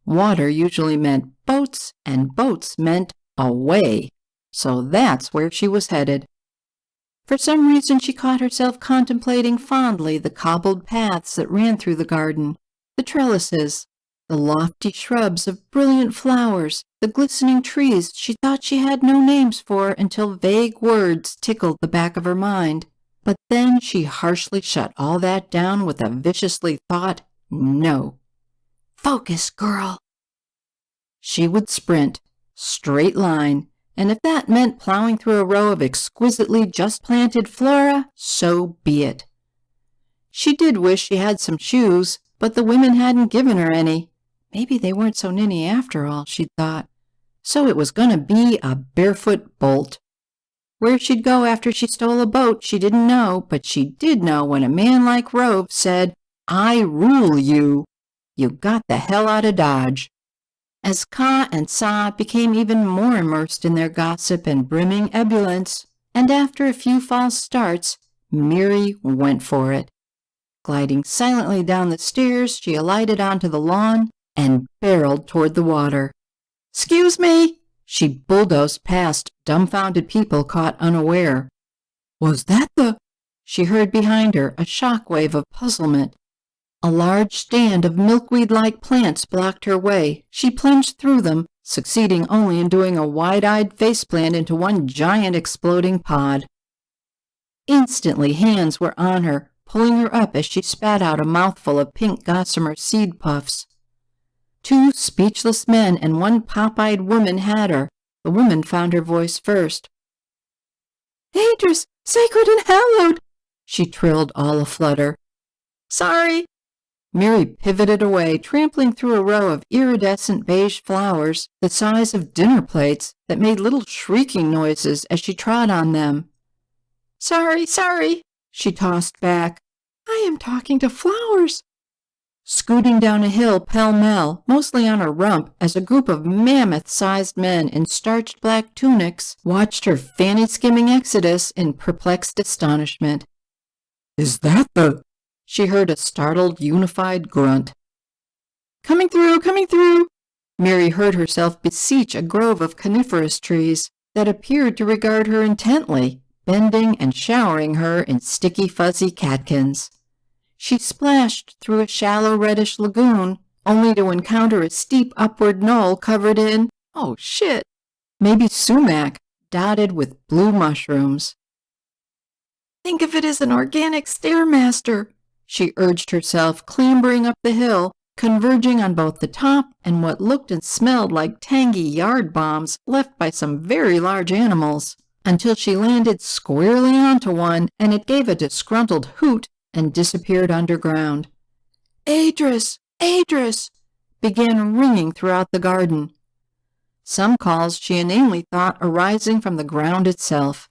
Water usually meant boats, and boats meant away, so that's where she was headed. For some reason she caught herself contemplating fondly the cobbled paths that ran through the garden, the trellises, the lofty shrubs of brilliant flowers, the glistening trees she thought she had no names for until vague words tickled the back of her mind. But then she harshly shut all that down with a viciously thought, no. Focus, girl. She would sprint, straight line, and if that meant plowing through a row of exquisitely just-planted flora, so be it. She did wish she had some shoes, but the women hadn't given her any. Maybe they weren't so ninny after all, she'd thought. So it was going to be a barefoot bolt. Where she'd go after she stole a boat, she didn't know, but she did know when a man like Rove said, I rule you. You got the hell out of Dodge. As Ka and Sa became even more immersed in their gossip and brimming ebullience, and after a few false starts, Miri went for it. Gliding silently down the stairs, she alighted onto the lawn and barreled toward the water. "'Excuse me!" She bulldozed past dumbfounded people caught unaware. "Was that the—" She heard behind her a shock-wave of puzzlement. A large stand of milkweed-like plants blocked her way. She plunged through them, succeeding only in doing a wide-eyed faceplant into one giant exploding pod. Instantly hands were on her, pulling her up as she spat out a mouthful of pink gossamer seed puffs. 2 speechless men and 1 pop-eyed woman had her. The woman found her voice first. "Aedrus, sacred and hallowed! she trilled, all aflutter. Sorry. Miri pivoted away, trampling through a row of iridescent beige flowers the size of dinner plates that made little shrieking noises as she trod on them. Sorry, sorry, she tossed back. I am talking to flowers. Scooting down a hill pell-mell, mostly on her rump, as a group of mammoth-sized men in starched black tunics watched her fanny-skimming exodus in perplexed astonishment. Is that the... She heard a startled, unified grunt. Coming through, coming through! Miri heard herself beseech a grove of coniferous trees that appeared to regard her intently, bending and showering her in sticky, fuzzy catkins. She splashed through a shallow reddish lagoon, only to encounter a steep upward knoll covered in, oh shit, maybe sumac, dotted with blue mushrooms. Think of it as an organic stairmaster, she urged herself, clambering up the hill, converging on both the top and what looked and smelled like tangy yard bombs left by some very large animals, until she landed squarely onto one and it gave a disgruntled hoot and disappeared underground. Adris! Adris! Began ringing throughout the garden. Some calls she inanely thought arising from the ground itself.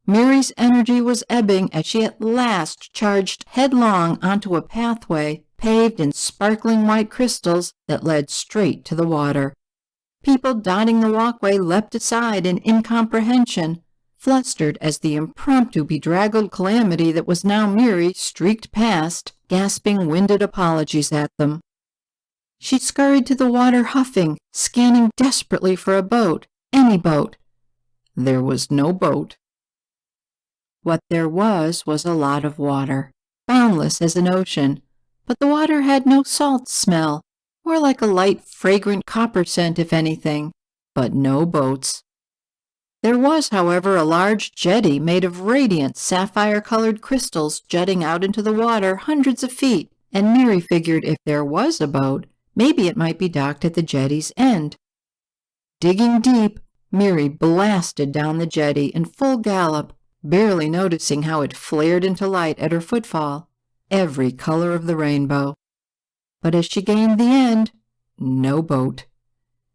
Miri's energy was ebbing as she at last charged headlong onto a pathway paved in sparkling white crystals that led straight to the water. People dotting the walkway leapt aside in incomprehension, flustered as the impromptu bedraggled calamity that was now Miri streaked past, gasping winded apologies at them. She scurried to the water huffing, scanning desperately for a boat, any boat. There was no boat. What there was a lot of water, boundless as an ocean, but the water had no salt smell, more like a light, fragrant copper scent, if anything, but no boats. There was, however, a large jetty made of radiant, sapphire-colored crystals jutting out into the water hundreds of feet, and Miri figured if there was a boat, maybe it might be docked at the jetty's end. Digging deep, Miri blasted down the jetty in full gallop, barely noticing how it flared into light at her footfall, every color of the rainbow. But as she gained the end, no boat.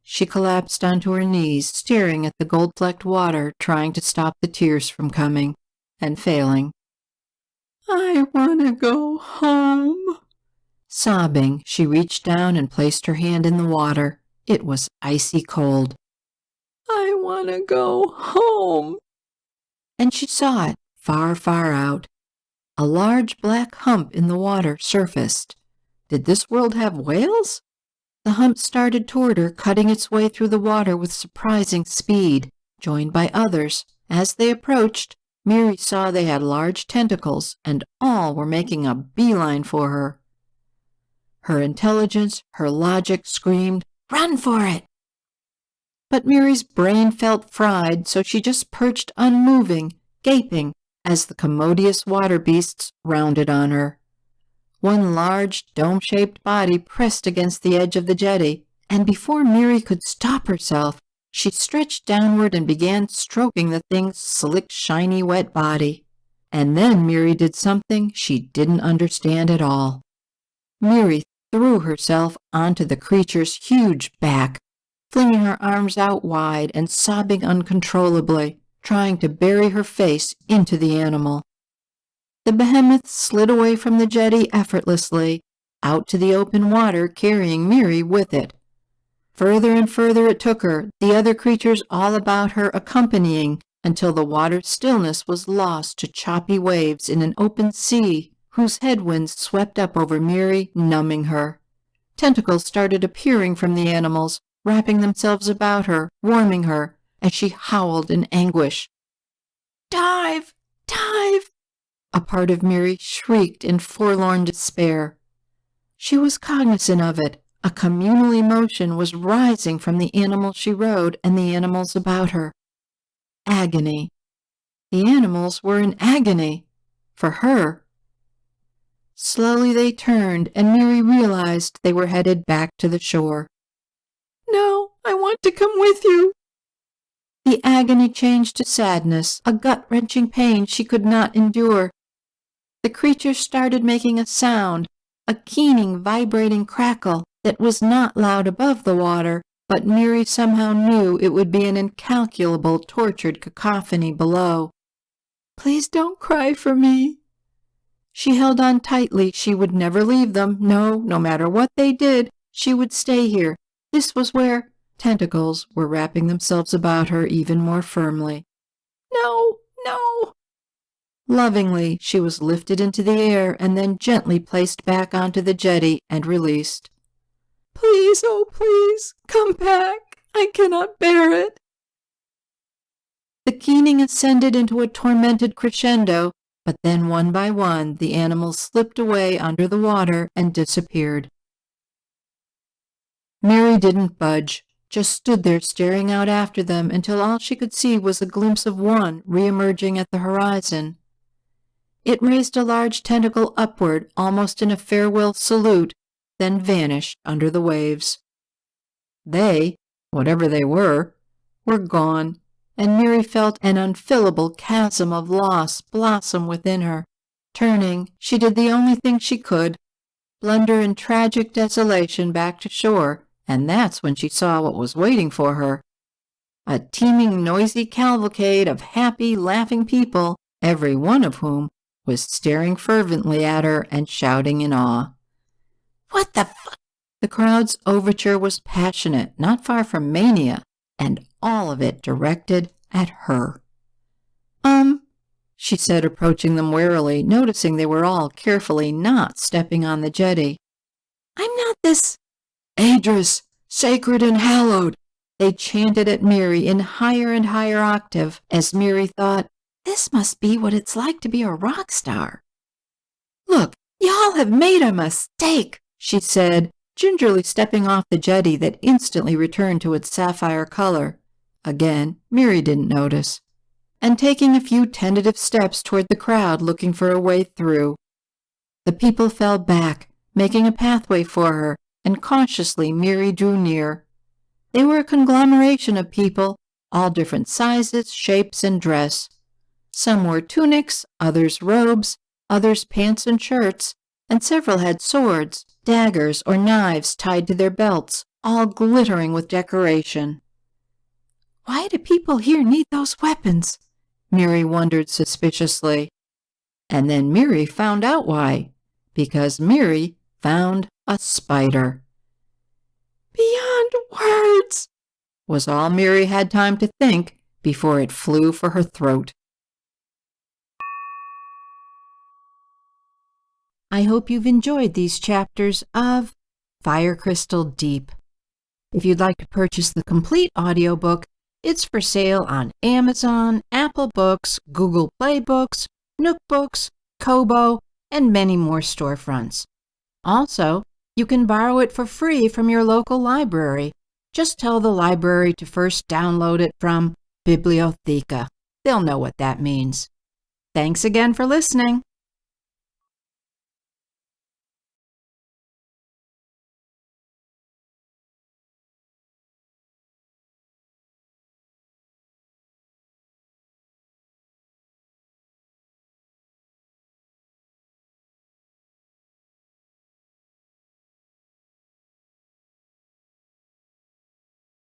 She collapsed onto her knees, staring at the gold-flecked water, trying to stop the tears from coming, and failing. I want to go home. Sobbing, she reached down and placed her hand in the water. It was icy cold. I want to go home. And she saw it, far, far out. A large black hump in the water surfaced. Did this world have whales? The hump started toward her, cutting its way through the water with surprising speed, joined by others. As they approached, Miri saw they had large tentacles, and all were making a beeline for her. Her intelligence, her logic screamed, "Run for it!" But Miri's brain felt fried, so she just perched unmoving, gaping, as the commodious water beasts rounded on her. One large, dome-shaped body pressed against the edge of the jetty, and before Miri could stop herself, she stretched downward and began stroking the thing's slick, shiny, wet body. And then Miri did something she didn't understand at all. Miri threw herself onto the creature's huge back, flinging her arms out wide and sobbing uncontrollably, trying to bury her face into the animal. The behemoth slid away from the jetty effortlessly, out to the open water, carrying Miri with it. Further and further it took her, the other creatures all about her accompanying, until the water's stillness was lost to choppy waves in an open sea, whose headwinds swept up over Miri, numbing her. Tentacles started appearing from the animals, wrapping themselves about her, warming her, as she howled in anguish. Dive! Dive! A part of Miri shrieked in forlorn despair. She was cognizant of it. A communal emotion was rising from the animal she rode and the animals about her. Agony. The animals were in agony. For her. Slowly they turned, and Miri realized they were headed back to the shore. No, I want to come with you. The agony changed to sadness, a gut-wrenching pain she could not endure. The creature started making a sound, a keening, vibrating crackle that was not loud above the water, but Miri somehow knew it would be an incalculable, tortured cacophony below. "Please don't cry for me." She held on tightly. She would never leave them. No matter what they did, she would stay here. This was where tentacles were wrapping themselves about her even more firmly. No! Lovingly, she was lifted into the air and then gently placed back onto the jetty and released. "Please, oh please, come back. I cannot bear it." The keening ascended into a tormented crescendo, but then one by one the animals slipped away under the water and disappeared. Miri didn't budge, just stood there staring out after them until all she could see was a glimpse of one re-emerging at the horizon. It raised a large tentacle upward, almost in a farewell salute, then vanished under the waves. They, whatever they were gone, and Miri felt an unfillable chasm of loss blossom within her. Turning, she did the only thing she could, blunder in tragic desolation back to shore, and that's when she saw what was waiting for her. A teeming, noisy cavalcade of happy, laughing people, every one of whom was staring fervently at her and shouting in awe. "What the fuck?" The crowd's overture was passionate, not far from mania, and all of it directed at her. She said, approaching them warily, noticing they were all carefully not stepping on the jetty. "I'm not this—" "Adris, sacred and hallowed!" They chanted at Miri in higher and higher octave, as Miri thought, "This must be what it's like to be a rock star." "Look, y'all have made a mistake," she said, gingerly stepping off the jetty that instantly returned to its sapphire color. Again, Miri didn't notice, and taking a few tentative steps toward the crowd looking for a way through. The people fell back, making a pathway for her, and cautiously Miri drew near. They were a conglomeration of people, all different sizes, shapes, and dress. Some wore tunics, others robes, others pants and shirts, and several had swords, daggers, or knives tied to their belts, all glittering with decoration. "Why do people here need those weapons?" Miri wondered suspiciously. And then Miri found out why. Because Miri found a spider. "Beyond words," was all Miri had time to think before it flew for her throat. I hope you've enjoyed these chapters of Firecrystal Deep. If you'd like to purchase the complete audiobook, it's for sale on Amazon, Apple Books, Google Play Books, Nook Books, Kobo, and many more storefronts. Also, you can borrow it for free from your local library. Just tell the library to first download it from Bibliotheca. They'll know what that means. Thanks again for listening.